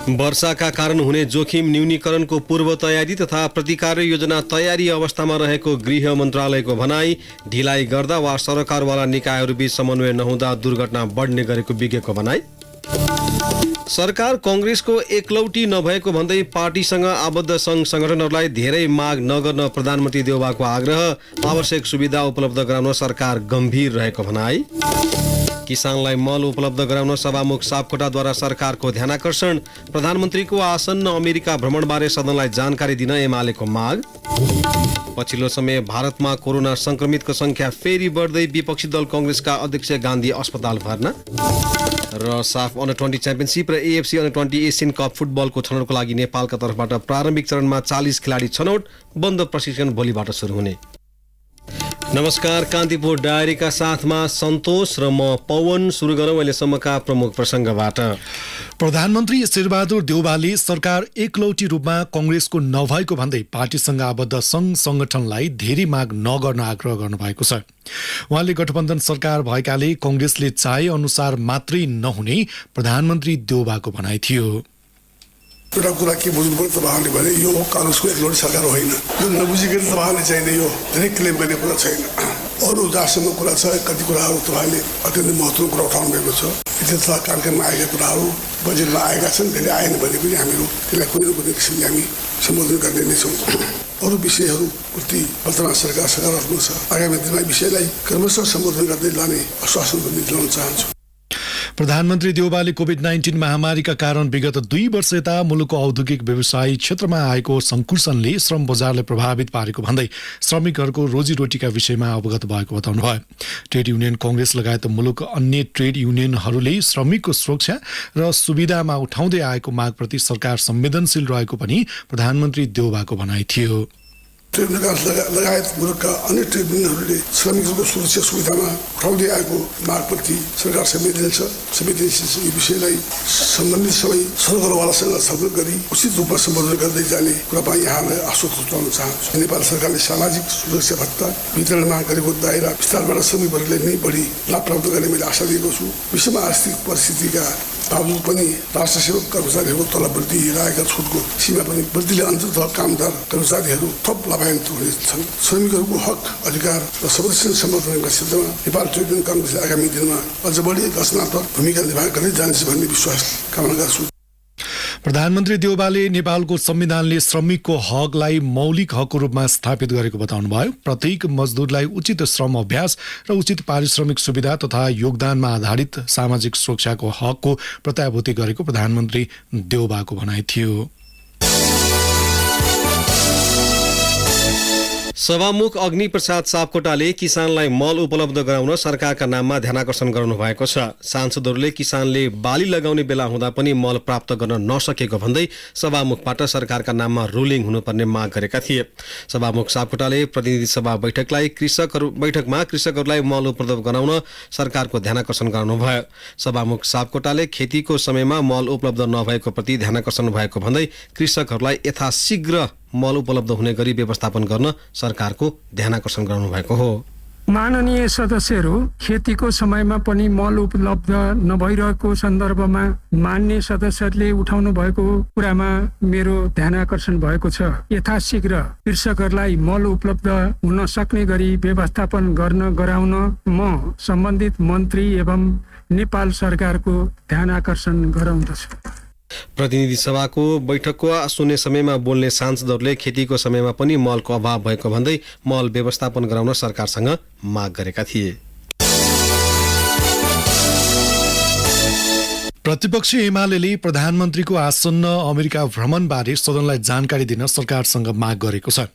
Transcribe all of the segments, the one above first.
वर्षाका कारण हुने जोखिम न्यूनीकरणको पूर्व तयारी तथा प्रतिकार योजना तयारी अवस्थामा रहेको गृह मन्त्रालयको भनाई। ढिलाइ गर्दा वा सरकारवाला निकायहरूबीच समन्वय नहुँदा दुर्घटना बढ्ने गरेको विज्ञको भनाई। सरकार कङ्ग्रेसको एकलौटी नभएको भन्दै पार्टीसँग आबद्ध सङ्घ संगठनहरूलाई धेरै माग नगर्न प्रधानमन्त्री देउबाको आग्रह। आवश्यक सुविधा उपलब्ध गराउन सरकार गम्भीर रहेको भनाई। किसानलाई मल उपलब्ध गराउन सभामुख सापकोटाद्वारा सरकारको ध्यानाकर्षण। प्रधानमन्त्रीको आसन्न अमेरिका भ्रमणबारे सदनलाई जानकारी दिन एमालेको माग। पछिल्लो समय भारतमा कोरोना संक्रमितको संख्या फेरि बढ्दै विपक्षी दल कङ्ग्रेसका अध्यक्ष गान्धी अस्पताल भर्ना। र साफ अन्डर 20 च्याम्पियनसिप र एएफसी अन्डर 20 एसियन कप फुटबलको छनौटको लागि नेपालका तर्फबाट प्रारम्भिक चरणमा 40 खेलाडी छनौट। बन्द प्रशिक्षण भोलिबाट सुरु हुने। नमस्कार, कान्तिपुर डायरीका साथमा सन्तोष र म पवन। सुरु गरौँ अहिलेसम्मका प्रमुख प्रसङ्गबाट। प्रधानमन्त्री शेरबहादुर देउवाले सरकार एकलौटी रूपमा कङ्ग्रेसको नभएको भन्दै पार्टीसँग आबद्ध सङ्घ संगठनलाई धेरै माग नगर्न आग्रह गर्नुभएको छ। उहाँले गठबन्धन सरकार भएकाले कङ्ग्रेसले चाहे अनुसार मात्रै नहुने प्रधानमन्त्री देउवाको भनाइ थियो। एउटा कुरा के बुझ्नु पर्यो तपाईँहरूले भने यो काङ्ग्रेसको एकलौटी सरकार होइन। यो नबुझिकन तपाईँहरूले चाहिने यो धेरै क्लेम गर्ने कुरा छैन। अरू जहाँसम्म कुरा छ कति कुराहरू तपाईँहरूले अत्यन्तै महत्त्वपूर्ण कुरा उठाउनु भएको छ। इतिहास कार्यक्रममा आएका कुराहरू बजेटमा आएका छन्, धेरै आएन भने पनि हामीहरू त्यसलाई कुनै न कुनै किसिमले हामी सम्बोधन गर्ने नै छौँ। अरू विषयहरूप्रति वर्तमान सरकार सकारात्मक छ। आगामी दिनमा विषयलाई क्रमशः सम्बोधन गर्दै लाने आश्वासन पनि दिलाउन चाहन्छु। प्रधानमन्त्री देउवाले कोभिड-19 महामारीका कारण विगत 2 वर्ष यता मुलुकको औद्योगिक व्यवसायी क्षेत्रमा आएको सङ्कुर्षणले श्रम बजारलाई प्रभावित पारेको भन्दै श्रमिकहरूको रोजीरोटीका विषयमा अवगत भएको बताउनुभयो। ट्रेड युनियन कङ्ग्रेस लगायत मुलुक अन्य ट्रेड युनियनहरूले श्रमिकको सुरक्षा र सुविधामा उठाउँदै आएको मागप्रति सरकार संवेदनशील रहेको पनि प्रधानमन्त्री देउवाको भनाइ थियो। ट्रेड लगायत मुलुकका अन्य ट्रेड युनियनहरूले श्रमिकहरूको सुरक्षा सुविधामा उठाउँदै आएको मागप्रति सरकार संवेदनशील यो विषयलाई सम्बन्धित सबै सरकारवालासँग छलफल गरी उचित रूपमा सम्बोधन गर्दै जाने कुरामा यहाँलाई आश्वस्त गराउन चाहन्छु। नेपाल सरकारले सामाजिक सुरक्षा भत्ता वितरणमा गरेको दायरा विस्तारबाट श्रमिकहरूले नै बढी लाभ प्राप्त गर्ने मैले आशा दिएको छु। विश्वमा आर्थिक परिस्थितिका बावजुद पनि राष्ट्र सेवक कर्मचारीहरूको तलब वृद्धि लागेका छुटको सीमा पनि वृद्धिले अन्तर्गत कामदार कर्मचारीहरू थप लाभान्वित हुनेछन्। श्रमिकहरूको हक अधिकार र संरक्षण सम्बन्धका क्षेत्रमा नेपाल ट्रेड युनियन कङ्ग्रेसले आगामी दिनमा अझ बढी रचनात्मक भूमिका निर्वाह गर्दै जानेछ भन्ने विश्वास कामना गर्छु। प्रधानमन्त्री देउवाले नेपालको संविधानले श्रमिकको हकलाई मौलिक हकको रूपमा स्थापित गरेको बताउनुभयो। प्रत्येक मजदुरलाई उचित श्रम अभ्यास र उचित पारिश्रमिक सुविधा तथा योगदानमा आधारित सामाजिक सुरक्षाको हकको प्रत्याभूति गरेको प्रधानमन्त्री देउवाको भनाइ थियो। सभामुख अग्निप्रसाद सापकोटाले किसानलाई मल उपलब्ध गराउन सरकारका नाममा ध्यानाकर्षण गर्नु भएको छ। सांसदहरूले किसानले बाली लगाउने बेला हुँदा पनि मल प्राप्त गर्न नसकेको भन्दै सभामुखबाट सरकारका नाममा रुलिङ हुनुपर्ने माग गरेका थिए। सभामुख सापकोटाले प्रतिनिधि सभा बैठकमा कृषकहरूलाई मल उपलब्ध गराउन सरकारको ध्यानाकर्षण गराउनुभयो। सभामुख सापकोटाले खेतीको समयमा मल उपलब्ध नभएको प्रति ध्यानाकर्षण भएको भन्दै कृषकहरूलाई यथाशीघ्र मल उपलब्ध हुने गरी व्यवस्थापन गर्न सरकारको ध्यानाकर्षण गराउनु भएको हो। माननीय सदस्यहरू, खेतीको समयमा पनि मल उपलब्ध नभइरहेको सन्दर्भमा मान्य सदस्यहरूले उठाउनु भएको कुरामा मेरो ध्यानाकर्षण भएको छ। यथाशीघ्र कृषकहरूलाई मल उपलब्ध हुन सक्ने गरी व्यवस्थापन गराउन म सम्बन्धित मन्त्री एवं नेपाल सरकारको ध्यानाकर्षण गराउँदछु। प्रतिनिधि सभाको बैठकको शून्य समयमा बोल्ने सांसदहरूले खेतीको समयमा पनि मलको अभाव भएको भन्दै मल व्यवस्थापन गराउन सरकारसँग माग गरेका थिए। प्रतिपक्षी एमाले प्रधानमन्त्रीको आसन्न अमेरिका भ्रमणबारे सदनलाई जानकारी दिन सरकारसँग माग गरेको छ।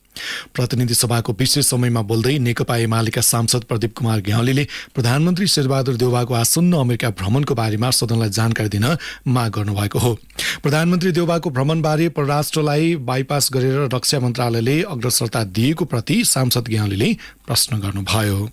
प्रतिनिधि सभाको विशेष समयमा बोल्दै नेकपा एमालेका सांसद प्रदीप कुमार ग्यावालीले प्रधानमन्त्री शेरबहादुर देउवाको आसन्न अमेरिका भ्रमणको बारेमा सदनलाई जानकारी दिन माग गर्नुभएको हो। प्रधानमन्त्री देउवाको भ्रमणबारे परराष्ट्रलाई बाइपास गरेर रक्षा मन्त्रालयले अग्रसरता दिएको प्रति सांसद ग्यावालीले प्रश्न गर्नुभयो।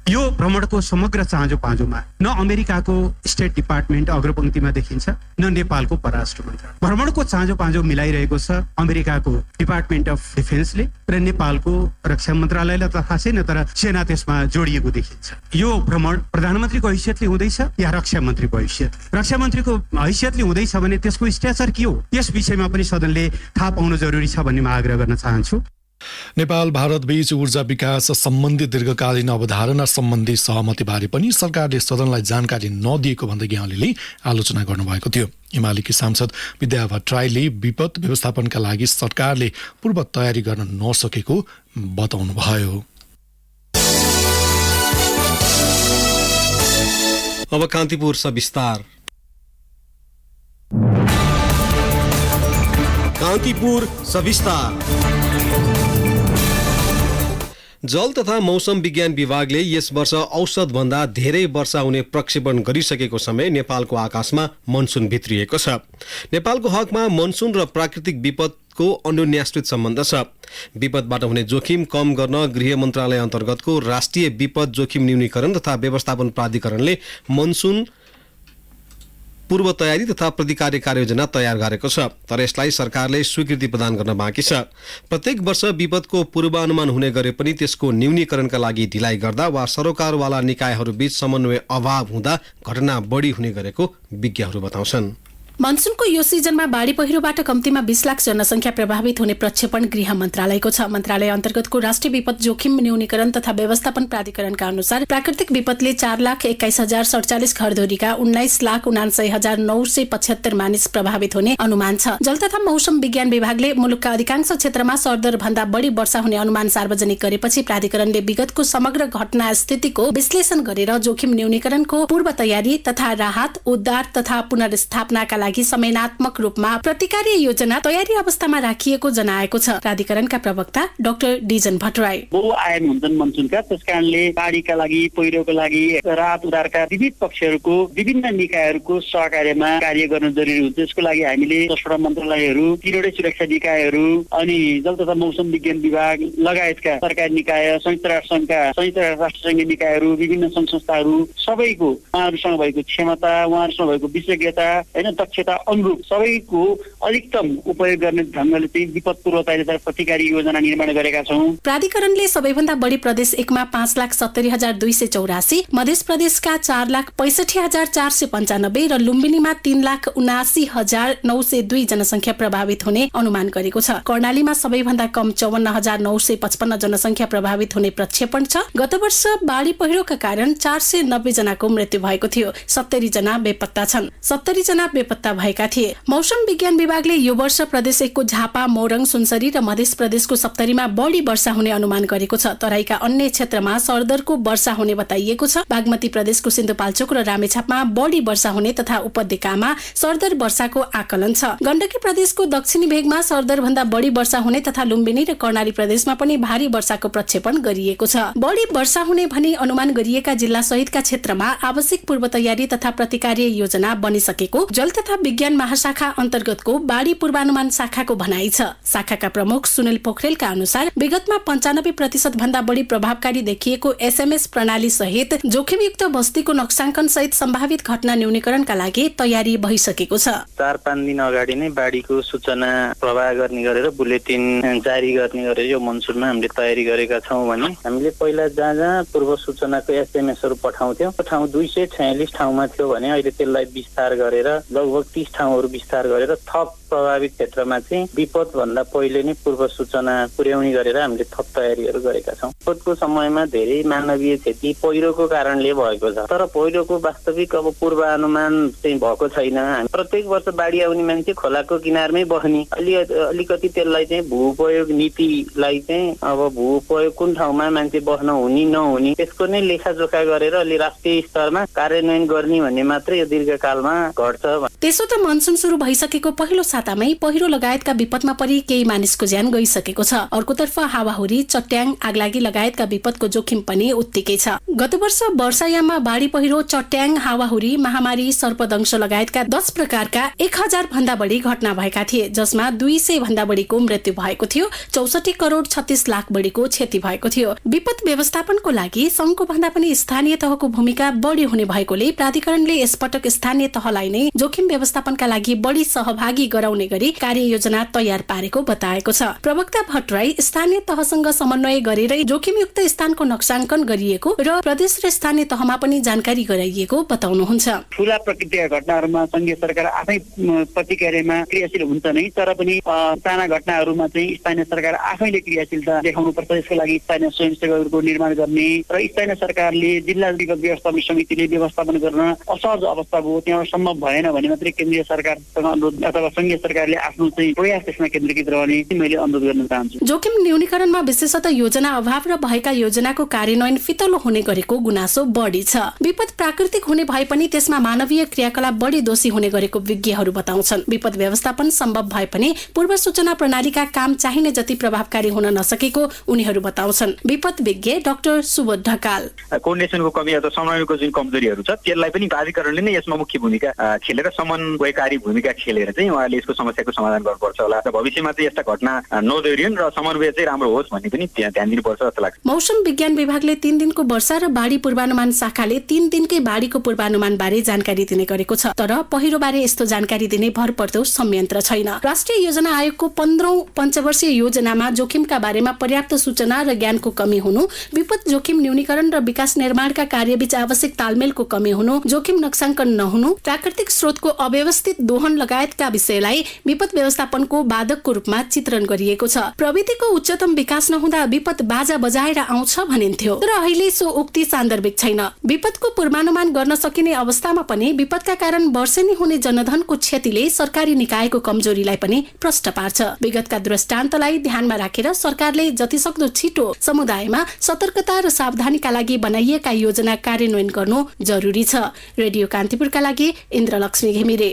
यो भ्रमणको समग्र चाँजो पाँजोमा न अमेरिकाको स्टेट डिपार्टमेन्ट अग्रपंक्तिमा देखिन्छ न नेपालको परराष्ट्र मन्त्रालय। भ्रमणको चाँजो पाँजो मिलाइरहेको छ अमेरिकाको डिपार्टमेन्ट अफ डिफेन्सले र नेपालको रक्षा मन्त्रालयलाई त थाहा छैन, तर सेना त्यसमा जोडिएको देखिन्छ। यो भ्रमण प्रधानमन्त्रीको हैसियतले हुँदैछ या रक्षा मन्त्रीको हैसियत? रक्षा मन्त्रीको हैसियतले हुँदैछ भने त्यसको स्ट्याचर के हो, यस विषयमा पनि सदनले थाहा पाउनु जरुरी छ भन्ने म आग्रह गर्न चाहन्छु। नेपाल भारत बीच ऊर्जा विकास सम्बन्धी दीर्घकालीन अवधारणा सम्बन्धी सहमतिबारे पनि सरकारले सदनलाई जानकारी नदिएको भन्दै गेवालीले आलोचना गर्नुभएको थियो। एमालेकी सांसद विद्या भट्टराईले विपद व्यवस्थापनका लागि सरकारले पूर्व तयारी गर्न नसकेको बताउनुभयो। अब कान्तिपुर सविस्तार। कान्तिपुर सविस्तार। जल तथा मौसम विज्ञान विभागले यस वर्ष औसतभन्दा धेरै वर्षा हुने प्रक्षेपण गरिसकेको समय नेपालको आकाशमा मनसुन भित्रिएको छ। नेपालको हकमा मनसुन र प्राकृतिक विपदको अन्योन्याश्रित सम्बन्ध छ। विपदबाट हुने जोखिम कम गर्न गृह मन्त्रालय अन्तर्गतको राष्ट्रिय विपद जोखिम न्यूनीकरण तथा व्यवस्थापन प्राधिकरणले मनसुन पूर्व तयारी तथा प्रतिकार कार्ययोजना तयार गरेको छ, तर यसलाई सरकारले स्वीकृति प्रदान गर्न बाँकी छ। प्रत्येक वर्ष विपदको पूर्वानुमान हुने गरे पनि त्यसको न्यूनीकरणका लागि ढिलाइ गर्दा वा सरोकारवाला निकायहरूबीच समन्वय अभाव हुँदा घटना बढी हुने गरेको विज्ञहरू बताउँछन्। मनसुनको यो सिजनमा बाढी पहिरोबाट कम्तीमा 20 लाख जनसंख्या प्रभावित हुने प्रक्षेपण गृह मन्त्रालयको छ। मन्त्रालय अन्तर्गतको राष्ट्रिय विपद जोखिम न्यूनीकरण तथा व्यवस्थापन प्राधिकरणका अनुसार प्राकृतिक विपदले 4,21,047 घरधुरीका 19,79,975 मानिस प्रभावित हुने अनुमान छ। जल तथा मौसम विज्ञान विभागले मुलुकका अधिकांश क्षेत्रमा सरदर भन्दा बढी वर्षा हुने अनुमान सार्वजनिक गरेपछि प्राधिकरणले विगतको समग्र घटना स्थितिको विश्लेषण गरेर जोखिम न्यूनीकरणको पूर्व तयारी तथा राहत, उद्धार तथा पुनर्स्थापनाका लागि समन्वयात्मक रूपमा प्रतिकार्य योजना तयारी अवस्थामा राखिएको जनाएको छ। प्राधिकरणका प्रवक्ता डाक्टर डिजन भट्टराई बहुआयामी हुन्छन् मनसुनका, त्यसकारणले बाढीका लागि, पहिरोको लागि राहत उद्धारका विविध पक्षहरूको विभिन्न निकायहरूको सहकार्यमा कार्य गर्न जरुरी हुन्छ। त्यसको लागि हामीले 10वटा मन्त्रालयहरू, 3वटै सुरक्षा निकायहरू अनि जल तथा मौसम विज्ञान विभाग लगायतका सरकारी निकाय, संयुक्त राष्ट्र संघका, संयुक्त राष्ट्र संघीय निकायहरू, विभिन्न संघ संस्थाहरू सबैको उहाँहरूसँग भएको क्षमता, उहाँहरूसँग भएको विशेषज्ञता हैन दक्षता अनुरूप सबैको अधिकतम उपयोग गर्ने ढंगले चाहिँ विपद पूर्व तयारी तथा प्रतिकारी योजना निर्माण गरेका छौं। प्राधिकरणले सबैभन्दा बढी प्रदेश 1 मा 5,70,284, मध्य प्रदेशका 4,65,495 र लुम्बिनीमा 3,79,902 जनसंख्या प्रभावित हुने अनुमान गरेको छ। कर्णालीमा सबैभन्दा कम 54,955 जनसंख्या प्रभावित हुने प्रक्षेपण छ। गत वर्ष बाढी पहिरोका कारण 490 जनाको मृत्यु भएको थियो। 70 जना बेपत्ता छन्। 70 जना बेपत्ता भएका थिए। मौसम विज्ञान विभागले यो वर्ष प्रदेश 1 को झापा, मोरङ, सुनसरी र मध्य प्रदेशको सप्तरीमा बढी वर्षा हुने अनुमान गरेको छ। तराईका अन्य क्षेत्रमा सरदरको वर्षा हुने बताइएको छ। बागमती प्रदेशको सिन्धुपाल्चोक र रामेछापमा बढी वर्षा हुने तथा उपत्यकामा सरदर वर्षाको आकलन छ। गण्डकी प्रदेशको दक्षिणी भेगमा सरदर भन्दा बढी वर्षा हुने तथा लुम्बिनी र कर्णाली प्रदेशमा पनि भारी वर्षाको प्रक्षेपण गरिएको छ। बढी वर्षा हुने भनी अनुमान गरिएका जिल्ला सहितका क्षेत्रमा आवश्यक पूर्व तयारी तथा प्रतिकार्य योजना बनिसकेको जल तथा विज्ञान महाशाखा अन्तर्गतको बाढी पूर्वानुमान शाखाको भनाइ छ। शाखाका प्रमुख सुनिल पोखरेलका अनुसार विगतमा 95% भन्दा बढी प्रभावकारी देखिएको एसएमएस प्रणाली सहित जोखिमयुक्त बस्तीको नक्साङ्कन सहित सम्भावित घटना न्यूनीकरणका लागि तयारी भइसकेको छ। 4-5 दिन अगाडि नै बाढीको सूचना प्रवाह गर्ने गरेर बुलेटिन जारी गर्ने गरेर यो मनसुनमा हामीले तयारी गरेका छौं भने हामीले पहिला जहाँ पूर्व सूचनाको एसएमएसहरू पठाउँथ्यौं, ठाउँ 246 ठाउँमा थियो भने अहिले त्यसलाई विस्तार गरेर लगभग 30 ठाउँहरू विस्तार गरेर थप प्रभावित क्षेत्रमा चाहिँ विपद भन्दा पहिले नै पूर्व सूचना पुर्याउने गरेर हामीले थप तयारीहरू गरेका छौं। विपदको समयमा धेरै मानवीय क्षति पहिरोको कारणले भएको छ, तर पहिरोको वास्तविक अब पूर्वानुमान चाहिँ भएको छैन। प्रत्येक वर्ष बाढी आउने मान्छे खोलाको किनारमै बस्ने, अलिकति त्यसलाई चाहिँ भूउपयोग नीतिलाई चाहिँ अब भूउपयोग कुन ठाउँमा मान्छे बस्न हुने नहुने त्यसको नै लेखाजोखा गरेर अलि राष्ट्रिय स्तरमा कार्यान्वयन गर्ने भन्ने मात्रै यो दीर्घकालमा घट्छ। त्यसो त मनसुन सुरु भइसकेको पहिलो सातामै पहिरो लगायतका विपदमा परि केही मानिसको ज्यान गइसकेको छ। अर्कोतर्फ हावाहुरी, चट्याङ, आगलागी लगायतका विपदको जोखिम पनि उत्तिकै छ। गत वर्ष वर्षायाममा बाढी पहिरो, चट्याङ, हावाहुरी, महामारी, सर्पदंश लगायतका 10 प्रकारका 1000 भन्दा बढी घटना भएका थिए, जसमा 200 भन्दा बढीको मृत्यु भएको थियो। 64 करोड 36 लाख बढीको क्षति भएको थियो। विपद व्यवस्थापनको लागि संघको भन्दा पनि स्थानीय तहको भूमिका बढी हुने भएकोले प्राधिकरणले यसपटक स्थानीय तहलाई नै जोखिम व्यवस्थापनका लागि बढी सहभागी गराउने गरी कार्ययोजना तयार पारेको बताएको छ। प्रवक्ता भट्टराई स्थानीय तहसँग समन्वय गरेर जोखिमयुक्त स्थानको नक्साङ्कन गरिएको र प्रदेश र स्थानीय तहमा पनि जानकारी गराइएको बताउनुहुन्छ। ठूला प्रकृतिका घटनाहरूमा संघीय सरकार आफै प्रतिक्रियामा क्रियाशील हुन्छ नै, तर पनि साना घटनाहरूमा चाहिँ स्थानीय सरकार आफैले क्रियाशीलता देखाउनुपर्छ। यसको लागि स्थानीय स्वयंसेवकहरूको निर्माण गर्ने र स्थानीय सरकारले जिल्ला विपद व्यवस्थापन समितिले व्यवस्थापन गर्न असहज अवस्था भयो, त्यहाँ सम्भव भएन भने मात्रै केन्द्रीय सरकारसँग अनुरोध अथवा संघीय सरकारले आफ्नो चाहिँ प्रयास त्यसमा केन्द्रीकृत रहने मैले अनुरोध गर्न चाहन्छु। जोखिम न्यूनीकरणमा विशेषतः योजना अभाव र भएका योजनाको कार्यान्वयन फितलो हुने गरेको गुनासो बढी छ। विपद प्राकृतिक हुने भए पनि त्यसमा मानवीय क्रियाकलाप बढी दोषी हुने गरेको विज्ञहरू बताउँछन्। विपद व्यवस्थापन सम्भव भए पनि पूर्व सूचना प्रणालीका काम चाहिने जति प्रभावकारी हुन नसकेको उनीहरू बताउँछन्। विपद विज्ञ डाक्टर सुबोध ढकाल, कोअर्डिनेसनको कमी अथवा समन्वयको जुन कमजोरीहरू छ त्यसलाई पनि प्राधिकरणले नै यसमा मुख्य भूमिका खेलेर समन्वयकारी भूमिका खेलेर चाहिँ उहाँले यसको समस्याको समाधान गर्नुपर्छ होला र भविष्यमा चाहिँ यस्ता घटना नदोहोरियोन् र समन्वय चाहिँ राम्रो होस् भन्ने पनि ध्यान दिनुपर्छ जस्तो लाग्छ। मौसम विज्ञान विभागले 3 दिनको वर्षा र बाढी पूर्वानुमान शाखाले 3 दिनकै बाढीको पूर्वानुमान बारे जानकारी दिने गरेको छ, तर पहिरो बारे यस्तो जानकारी दिने भरपर्दो संयन्त्र छैन। राष्ट्रिय योजना आयोगको 15औं पञ्चवर्षीय योजनामा जोखिमका बारेमा पर्याप्त सूचना र ज्ञानको कमी हुनु, विपद जोखिम न्यूनीकरण र विकास निर्माणका कार्यबीच आवश्यक तालमेलको कमी हुनु, जोखिम नक्साङ्कन नहुनु, प्राकृतिक स्रोतको अव्यवस्थित दोहन लगायतका विषयलाई विपद व्यवस्थापनको बाधकको रूपमा चित्रण गरिएको छ। प्रविधिको उच्चतम विकास नहुँदा विपद बाजा बजाएर आउँछ भनिन्थ्यो, तर अहिले सो उक्ति सान्दर्भिक छैन। विपदको पूर्वानुमान गर्न सकिने अवस्थामा पनि विपदका कारण वर्षेनी हुने जनधनको क्षतिले सरकारी निकायको कमजोरीलाई पनि प्रष्ट पार्छ। विगतका दृष्टान्तलाई ध्यानमा राखेर सरकारले जतिसक्दो छिटो समुदायमा सतर्कता र सावधानीका लागि बनाइएका योजना कार्यान्वयन गर्नु जरुरी छ। रेडियो कान्तिपुरका लागि इन्द्रलक्ष्मी घिमिरे।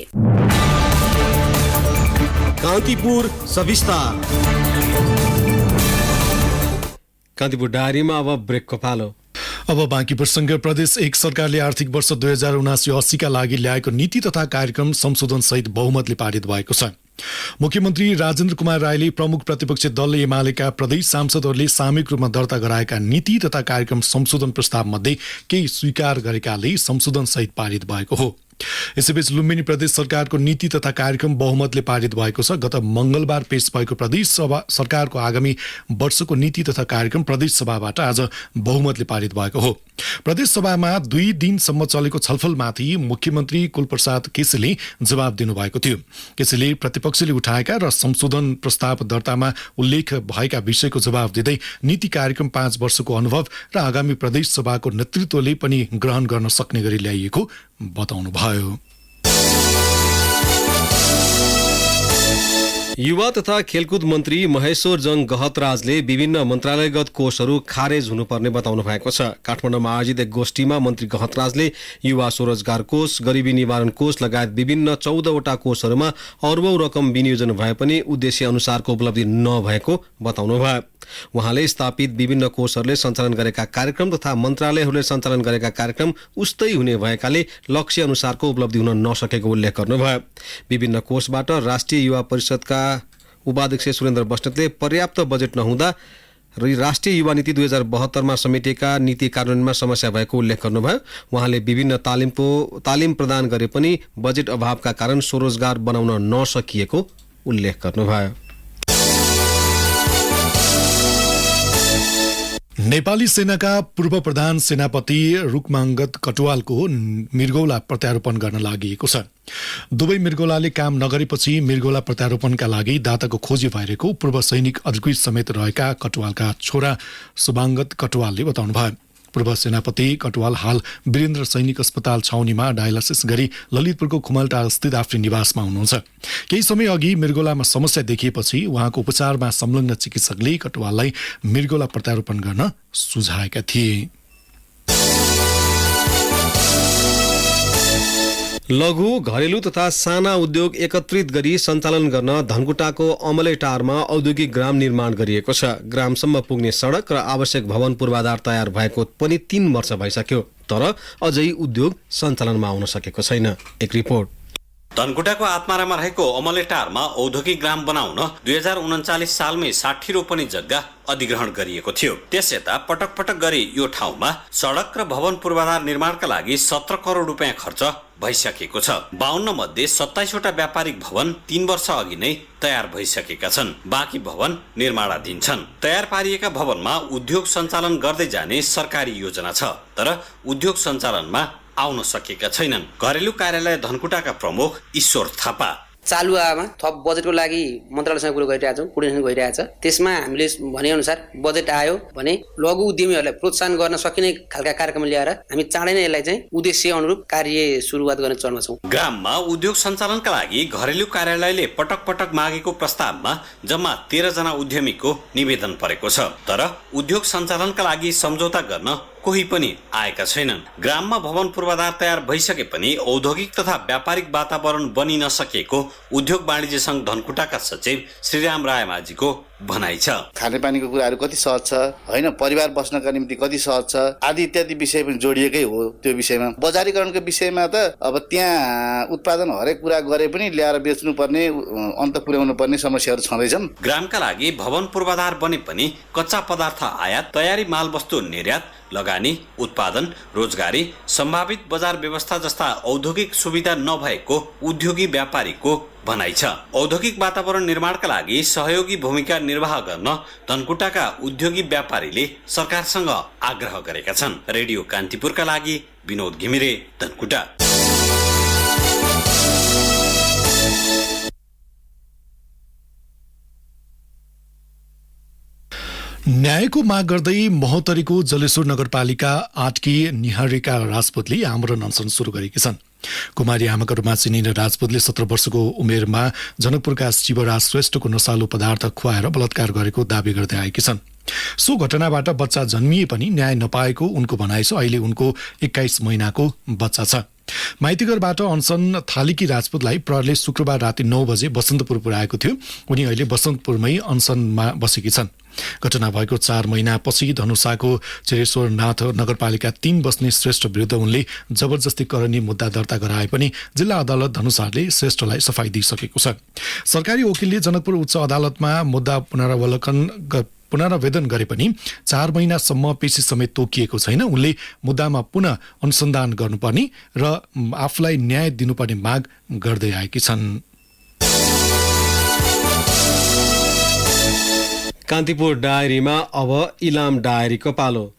कान्तिपुर सविस्तार। कान्तिपुर डायरीमा अब ब्रेकको पालो। अब बाँकी प्रसङ्ग। प्रदेश 1 सरकारले आर्थिक वर्ष 2079-80 का लागि ल्याएको नीति तथा कार्यक्रम संशोधन सहित बहुमतले पारित भएको छ। मुख्यमन्त्री राजेन्द्र कुमार रायले प्रमुख प्रतिपक्षी दल एमालेका प्रदेश सांसदहरूले सामूहिक रूपमा दर्ता गराएका नीति तथा कार्यक्रम संशोधन प्रस्ताव मध्ये केही स्वीकार गरेकाले संशोधन सहित पारित भएको हो। यसैबीच लुम्बिनी प्रदेश सरकारको नीति तथा कार्यक्रम बहुमतले पारित भएको छ। गत मंगलबार पेश भएको प्रदेश सभा सरकारको आगामी वर्षको नीति तथा कार्यक्रम प्रदेश सभाबाट आज बहुमतले पारित भएको हो। प्रदेश सभामा 2 दिनसम्म चलेको छलफलमाथि मुख्यमन्त्री कुलप्रसाद केसीले जवाब दिनुभएको थियो। केसीले प्रतिपक्षले उठाएका र संशोधन प्रस्ताव दर्तामा उल्लेख भएका विषयको जवाब दिँदै नीति कार्यक्रम 5 वर्षको अनुभव र आगामी प्रदेश सभाको नेतृत्वले पनि ग्रहण गर्न सक्ने गरी ल्याइएको बताउनुभयो। युवा तथा खेलकुद मन्त्री महेश्वर जङ गहतराजले विभिन्न मन्त्रालयगत कोषहरू खारेज हुनुपर्ने बताउनु भएको छ। काठमाडौँमा आयोजित एक गोष्ठीमा मन्त्री गहतराजले युवा स्वरोजगार कोष, गरिबी निवारण कोष लगायत विभिन्न 14वटा कोषहरूमा अर्बौं रकम विनियोजन भए पनि उद्देश्य अनुसारको उपलब्धि नभएको बताउनुभयो। उहाँले स्थापित विभिन्न कोषहरूले सञ्चालन गरेका कार्यक्रम तथा मन्त्रालयहरूले सञ्चालन गरेका कार्यक्रम उस्तै हुने भएकाले लक्ष्य अनुसारको उपलब्धि हुन नसकेको उल्लेख गर्नुभयो। विभिन्न कोषबाट राष्ट्रिय युवा परिषदका उपाध्यक्ष सुरेन्द्र बस्नेतले पर्याप्त बजेट नहुँदा राष्ट्रिय युवा नीति 2072 समेटिएका नीति कार्यान्वयनमा समस्या भएको उल्लेख गर्नुभयो। उहाँले विभिन्न तालिम प्रदान गरे पनि बजेट अभावका कारण स्वरोजगार बनाउन नसकिएको उल्लेख गर्नुभयो। नेपाली सेनाका पूर्व प्रधान सेनापति रुकमाङ्गत कटुवालको मृगौला प्रत्यारोपण गर्न लागि छ। दुवै मृगौलाले काम नगरेपछि मृगौला प्रत्यारोपणका लागि दाताको खोजी भइरहेको पूर्व सैनिक अधिकृत समेत रहेका कटुवालका छोरा शुभाङ्गत कटुवालले बताउनुभयो। पूर्व सेनापति कटुवाल हाल वीरेन्द्र सैनिक अस्पताल छाउनीमा डायलासिस गरी ललितपुरको खुमलटार स्थित आफ्नो निवासमा हुनुहुन्छ। केही समय अघि मृगौलामा समस्या देखिएपछि उहाँको उपचारमा संलग्न चिकित्सकले कटुवाललाई मृगौला प्रत्यारोपण गर्न सुझाएका थिए। लघु घरेलु तथा साना उद्योग एकत्रित गरी सञ्चालन गर्न धनकुटाको अमलेटारमा औद्योगिक ग्राम निर्माण गरिएको छ। ग्रामसम्म पुग्ने सडक र आवश्यक भवन पूर्वाधार तयार भएको पनि 3 वर्ष भइसक्यो, तर अझै उद्योग सञ्चालनमा आउन सकेको छैन। एक रिपोर्ट। धनकुटाको आत्मारामा रहेको अमलेटारमा औद्योगिक ग्राम बनाउन 2039 सालमै 60 रोपनी जग्गा अधिग्रहण गरिएको थियो। त्यसयता पटक पटक गरी यो ठाउँमा सडक र भवन पूर्वाधार निर्माणका लागि 17 करोड रुपियाँ खर्च भइसकेको छ। 52 मध्ये 27 वटा व्यापारिक भवन 3 वर्ष अघि नै तयार भइसकेका छन्। बाँकी भवन निर्माणाधीन छन्। तयार पारिएका भवनमा उद्योग सञ्चालन गर्दै जाने सरकारी योजना छ, तर उद्योग सञ्चालनमा आउन सकेका छैनन्। घरेलु कार्यालय धनकुटाका प्रमुख ईश्वर थापा। चालु आवामा थप बजेटको लागि मन्त्रालयसँग कुरो गरिरहेका छौँ, कोर्डिनेसन गरिरहेका छ। त्यसमा हामीले भनेअनुसार बजेट आयो भने लघु उद्यमीहरूलाई प्रोत्साहन गर्न सकिने खालका कार्यक्रम ल्याएर हामी चाँडै नै यसलाई चाहिँ उद्देश्य अनुरूप कार्य सुरुवात गर्ने चरणमा छौँ। ग्राममा उद्योग सञ्चालनका लागि घरेलु कार्यालयले पटक पटक मागेको प्रस्तावमा जम्मा 13 जना उद्यमीको निवेदन परेको छ, तर उद्योग सञ्चालनका लागि सम्झौता गर्न कोही पनि आएका छैनन्। ग्राममा भवन पूर्वाधार तयार भइसके पनि औद्योगिक तथा व्यापारिक वातावरण बनि नसकेको उद्योग वाणिज्य संघ धनकुटाका सचिव श्रीराम रायमाझीको भनाइ छ। खानेपानीको कुराहरू कति सहज छ होइन, परिवार बस्नका निम्ति कति सहज छ आदि इत्यादि विषय पनि जोडिएकै हो। त्यो विषयमा बजारीकरणको विषयमा त अब त्यहाँ उत्पादन हरेक कुरा गरे पनि ल्याएर बेच्नुपर्ने अन्त पुर्याउनु पर्ने समस्याहरू छँदैछन्। ग्रामका लागि भवन पूर्वाधार बने पनि कच्चा पदार्थ आयात, तयारी मालवस्तु निर्यात, लगानी, उत्पादन, रोजगारी, सम्भावित बजार व्यवस्था जस्ता औद्योगिक सुविधा नभएको उद्योगी व्यापारीको भनाइ छ। औद्योगिक वातावरण निर्माणका लागि सहयोगी भूमिका निर्वाह गर्न धनकुटाका उद्योगी व्यापारीले सरकारसँग आग्रह गरेका छन्। रेडियो कान्तिपुरका लागि विनोद घिमिरे, धनकुटा। न्यायको माग गर्दै महोत्तरीको जलेश्वर नगरपालिका 8की निहारिका राजपूतले आमरण अनसन सुरु गरेकी छन्। कुमारी आमाका रूपमा चिनिने राजपूतले 17 वर्षको उमेरमा जनकपुरका शिवराज श्रेष्ठको नशालु पदार्थ खुवाएर बलात्कार गरेको दावी गर्दै आएकी छन्। सो घटनाबाट बच्चा जन्मिए पनि न्याय नपाएको उनको भनाइ छ। अहिले उनको 21 महिनाको बच्चा छ। माइतीघरबाट अनसन थालेकी राजपूतलाई प्रहरले शुक्रबार राति 9 बजे बसन्तपुर पुर्याएको थियो। उनी अहिले बसन्तपुरमै अनसनमा बसेकी छन्। घटना भएको 4 महिनापछि धनुषाको चेरेश्वरनाथ नगरपालिका 3 बस्ने श्रेष्ठ विरुद्ध उनले जबरजस्ती करनी मुद्दा दर्ता गराए पनि जिल्ला अदालत धनुषाले श्रेष्ठलाई सफाई दिइसकेको छ। सरकारी वकिलले जनकपुर उच्च अदालतमा मुद्दा पुनरावेदन गरे पनि 4 महिनासम्म पेशी समेत तोकिएको छैन। उनले मुद्दामा पुनः अनुसन्धान गर्नुपर्ने र आफूलाई न्याय दिनुपर्ने माग गर्दै आएकी छन्। कान्तिपुर डायरीमा अब इलाम डायरीको पालो।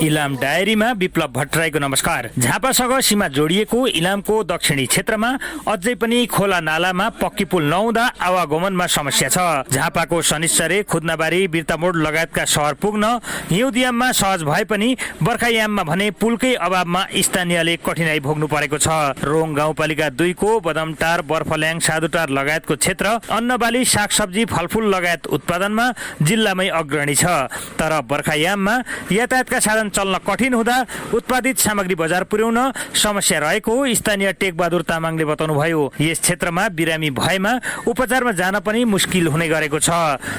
इलाम डायरीमा विप्लव भट्टराईको नमस्कार। झापासँग सीमा जोडिएको इलामको दक्षिणी क्षेत्रमा अझै पनि खोला नालामा पक्की पुल नहुँदा आवागमनमा समस्या छ। झापाको शनिश्चरे, खुद्नाबारी, बिर्तामोड लगायतका सहर पुग्न हिउँदियाममा सहज भए पनि बर्खायाममा भने पुलकै अभावमा स्थानीयले कठिनाई भोग्नु परेको छ। रोङ गाउँपालिका 2 को बदमटार, बर्फल्याङ, साधुटार लगायतको क्षेत्र अन्नबाली, सागसब्जी, फलफुल लगायत उत्पादनमा जिल्लामै अग्रणी छ। तर बर्खायाममा यातायातका साधन चल्न कठिन हुँदा उत्पादित सामग्री बजार पुर्याउन समस्या रहेको स्थानीय टेकबहादुर तामाङले बताउनुभयो। यस क्षेत्रमा बिरामी भएमा उपचारमा जान पनि मुस्किल हुने गरेको छ।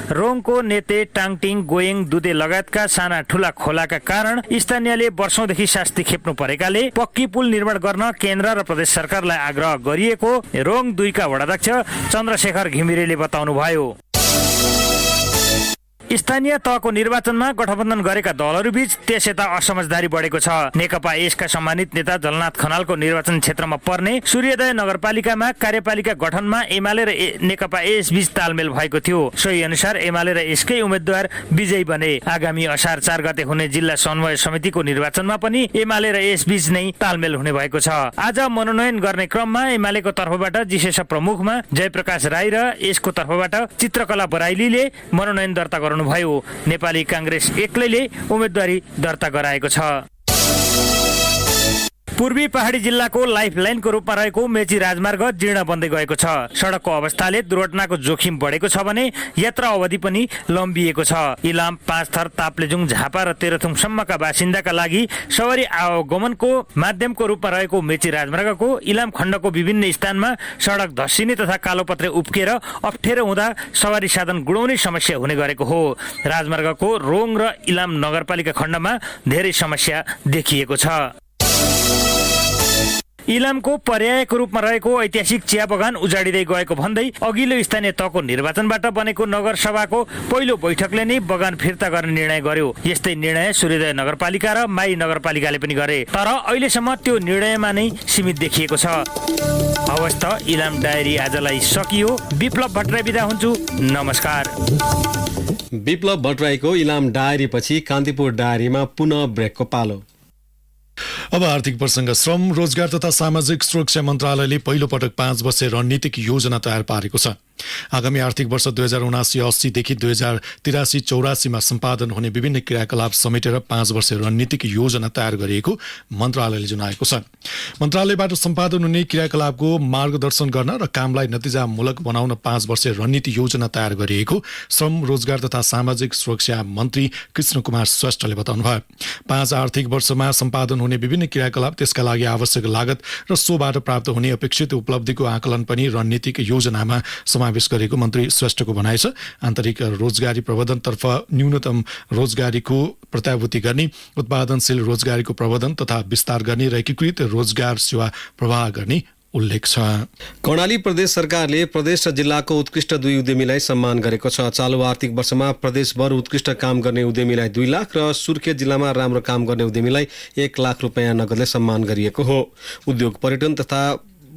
रोङको नेते, टाङटिङ, गोयङ, दुधे लगायतका साना ठुला खोलाका कारण स्थानीयले वर्षौंदेखि शास्ति खेप्नु परेकाले पक्की पुल निर्माण गर्न केन्द्र र प्रदेश सरकारलाई आग्रह गरिएको रोङ 2 का वडाध्यक्ष चन्द्रशेखर घिमिरेले बताउनुभयो। स्थानीय तहको निर्वाचनमा गठबन्धन गरेका दलहरूबीच त्यसयता असमझदारी बढेको छ। नेकपा एसका सम्मानित नेता जलनाथ खनालको निर्वाचन क्षेत्रमा पर्ने सूर्योदय नगरपालिकामा कार्यपालिका गठनमा एमाले र नेकपा एस बीच तालमेल भएको थियो। सोही अनुसार एमाले र एसकै उम्मेद्वार विजयी बने। आगामी असार 4 गते हुने जिल्ला समन्वय समितिको निर्वाचनमा पनि एमाले र एस बीच नै तालमेल हुने भएको छ। आज मनोनयन गर्ने क्रममा एमालेको तर्फबाट जिसेश प्रमुखमा जयप्रकाश राई र एसको तर्फबाट चित्रकला बराइलीले मनोनयन दर्ता गर्नु भयो। नेपाली कांग्रेस एक्लैले उम्मेदवारी दर्ता गराएको छ। पूर्वी पहाडी जिल्लाको लाइफलाइनको रूपमा रहेको मेची राजमार्ग जीर्ण बन्दै गएको छ। सडकको अवस्थाले दुर्घटनाको जोखिम बढेको छ भने यात्रा अवधि पनि लम्बिएको छ। इलाम, पाँचथर, ताप्लेजुङ, झापा र तेह्रथुमसम्मका बासिन्दाका लागि सवारी आवागमनको माध्यमको रूपमा रहेको मेची राजमार्गको इलाम खण्डको विभिन्न स्थानमा सडक धसिने तथा कालोपत्रे उप्किएर अप्ठ्यारो हुँदा सवारी साधन गुडाउने समस्या हुने गरेको हो। राजमार्गको रोङ र इलाम नगरपालिका खण्डमा धेरै समस्या देखिएको छ। इलामको पर्यायको रूपमा रहेको ऐतिहासिक चिया बगान उजाडिँदै गएको भन्दै अघिल्लो स्थानीय तहको निर्वाचनबाट बनेको नगरसभाको पहिलो बैठकले नै बगान फिर्ता गर्ने निर्णय गर्यो। यस्तै निर्णय सूर्योदय नगरपालिका र माई नगरपालिकाले पनि गरे, तर अहिलेसम्म त्यो निर्णयमा नै सीमित देखिएको छ। हवस् त, इलाम डायरी आजलाई सकियो। विप्लव भट्टराई बिदा हुन्छु, नमस्कार। विप्लव भट्टराईको इलाम डायरी पछि कान्तिपुर डायरीमा पुनः ब्रेकको पालो। अब आर्थिक प्रसङ्ग। श्रम, रोजगार तथा सामाजिक सुरक्षा मन्त्रालयले पहिलो पटक 5 वर्षे रणनीतिक योजना तयार पारेको छ। आगामी आर्थिक वर्ष 2079-80 देखि 2083-84 मा सम्पादन हुने विभिन्न क्रियाकलाप समेटेर 5 वर्षे रणनीतिक योजना तयार गरिएको मन्त्रालयले जनाएको छ। मन्त्रालयबाट सम्पादन हुने क्रियाकलापको मार्गदर्शन गर्न र कामलाई नतिजामूलक बनाउन 5 वर्षे रणनीति योजना तयार गरिएको श्रम, रोजगार तथा सामाजिक सुरक्षा मन्त्री कृष्ण कुमार श्रेष्ठले बताउनुभयो। 5 आर्थिक वर्षमा सम्पादन हुने विभिन्न क्रियाकलाप, त्यसका लागि आवश्यक लागत र सोबाट प्राप्त हुने अपेक्षित उपलब्धिको आकलन पनि रणनीतिक योजनामा समावेश गरेको मन्त्री श्रेष्ठको भनाइ छ। आन्तरिक रोजगारी प्रवर्धनतर्फ न्यूनतम रोजगारीको प्रत्याभूति गर्ने, उत्पादनशील रोजगारीको प्रवर्धन तथा विस्तार गर्ने र एकीकृत रोजगार सेवा प्रवाह गर्ने उल्लेख छ। कर्णाली प्रदेश सरकारले प्रदेश र जिल्लाको उत्कृष्ट 2 उद्यमीलाई सम्मान गरेको छ। चालु आर्थिक वर्षमा प्रदेशभर उत्कृष्ट काम गर्ने उद्यमीलाई 2 लाख र सुर्खेत जिल्लामा राम्रो काम गर्ने उद्यमीलाई 1 लाख रुपियाँ नगदले सम्मान गरिएको हो।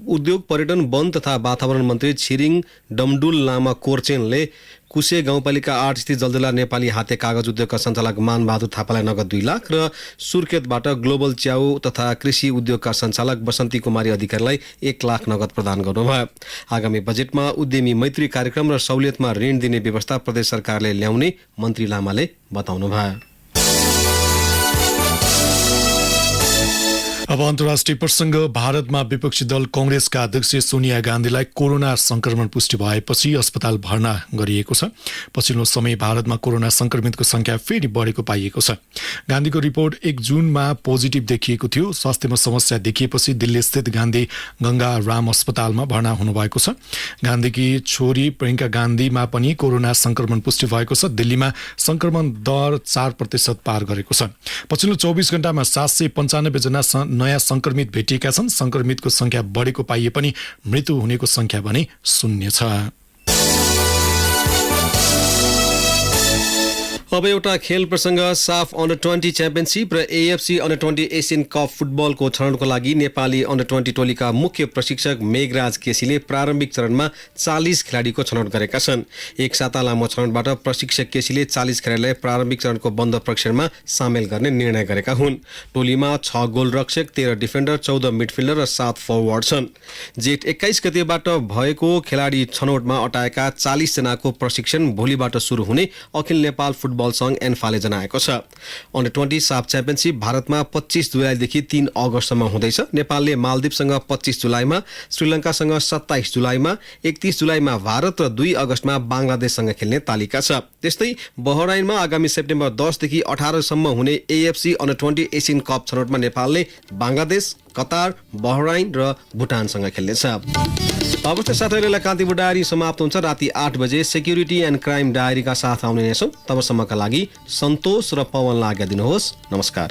उद्योग पर्यटन वन तथा वातावरण मन्त्री छिरिङ डमडुल लामा कोर्चेनले कुसे गाउँपालिका 8 स्थित जलजला नेपाली हाते कागज उद्योगका सञ्चालक मानबहादुर थापालाई नगद 2 लाख र सुर्खेतबाट ग्लोबल च्याउ तथा कृषि उद्योगका सञ्चालक बसन्ती कुमारी अधिकारीलाई 1 लाख नगद प्रदान गर्नुभयो। आगामी बजेटमा उद्यमी मैत्री कार्यक्रम र सहुलियतमा ऋण दिने व्यवस्था प्रदेश सरकारले ल्याउने मन्त्री लामाले बताउनुभयो। अब अन्तर्राष्ट्रिय प्रसङ्ग। भारतमा विपक्षी दल कांग्रेसका अध्यक्ष सोनिया गान्धीलाई कोरोना संक्रमण पुष्टि भएपछि अस्पताल भर्ना गरिएको छ। पछिल्लो समय भारतमा कोरोना संक्रमितको संख्या फेरि बढेको पाइएको छ। गान्धीको रिपोर्ट 1 जुनमा पोजिटिभ देखिएको थियो। स्वास्थ्यमा समस्या देखिएपछि दिल्ली स्थित गान्धी गंगा राम अस्पतालमा भर्ना हुनुभएको छ। गान्धीकी छोरी प्रियङ्का गान्धीमा पनि कोरोना संक्रमण पुष्टि भएको छ। दिल्लीमा संक्रमण दर 4% पार गरेको छ। पछिल्लो 24 घण्टामा 795 जना नयाँ संक्रमित भेटिएका छन्। संक्रमितको संख्या बढेको पाइए पनि मृत्यु हुनेको संख्या भने 0 छ। अब एउटा खेल प्रसङ्ग। साफ अन्डर-20 च्याम्पियनसिप र AFC अन्डर-20 एसियन कप फुटबलको छनौटको लागि नेपाली अन्डर-20 टोलीका मुख्य प्रशिक्षक मेघराज केसीले प्रारम्भिक चरणमा 40 खेलाडीको छनौट गरेका छन्। एक साता लामो छनौटबाट प्रशिक्षक केसीले 40 खेलाडीलाई प्रारम्भिक चरणको बन्द परीक्षणमा सामेल गर्ने निर्णय गरेका हुन्। टोलीमा 6 गोलरक्षक, 13 डिफेन्डर, 14 मिडफिल्डर र 7 फरवार्ड छन्। जेठ 21 गतेबाट भएको खेलाडी छनौटमा अटाएका 40 जनाको प्रशिक्षण भोलिबाट सुरु हुने अखिल नेपाल फुटबल संघ एन्फाले जनाएको छ। अन्डर-20 साफ च्याम्पियनसिप भारतमा 25 जुलाईदेखि 3 अगस्तसम्म हुँदैछ। नेपालले मालदिवसँग 25 जुलाईमा, श्रीलङ्कासँग 27 जुलाईमा, 31 जुलाईमा भारत र 2 अगस्तमा बङ्गलादेशसँग खेल्ने तालिका छ। त्यस्तै बहराइनमा आगामी सेप्टेम्बर 10 देखि 18 सम्म हुने AFC अन्डर-20 एसियन कप छनौटमा नेपालले बङ्गलादेश, कतार, बहराइन र भुटानसँग खेल्नेछ। अवस्था साथैहरूलाई कान्तिपुर डायरी समाप्त हुन्छ। राति 8 बजे सेक्युरिटी एन्ड क्राइम डायरीका साथ आउने नै छौँ। तबसम्मका लागि सन्तोष र पवनलाई आज्ञा दिनुहोस्। नमस्कार।